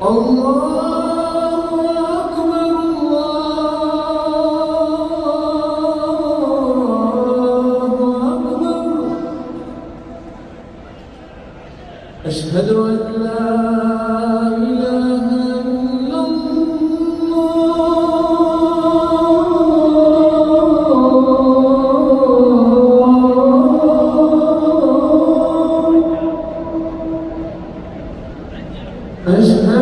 الله أكبر الله أكبر. أشهد أن لا إله إلا الله. أشهد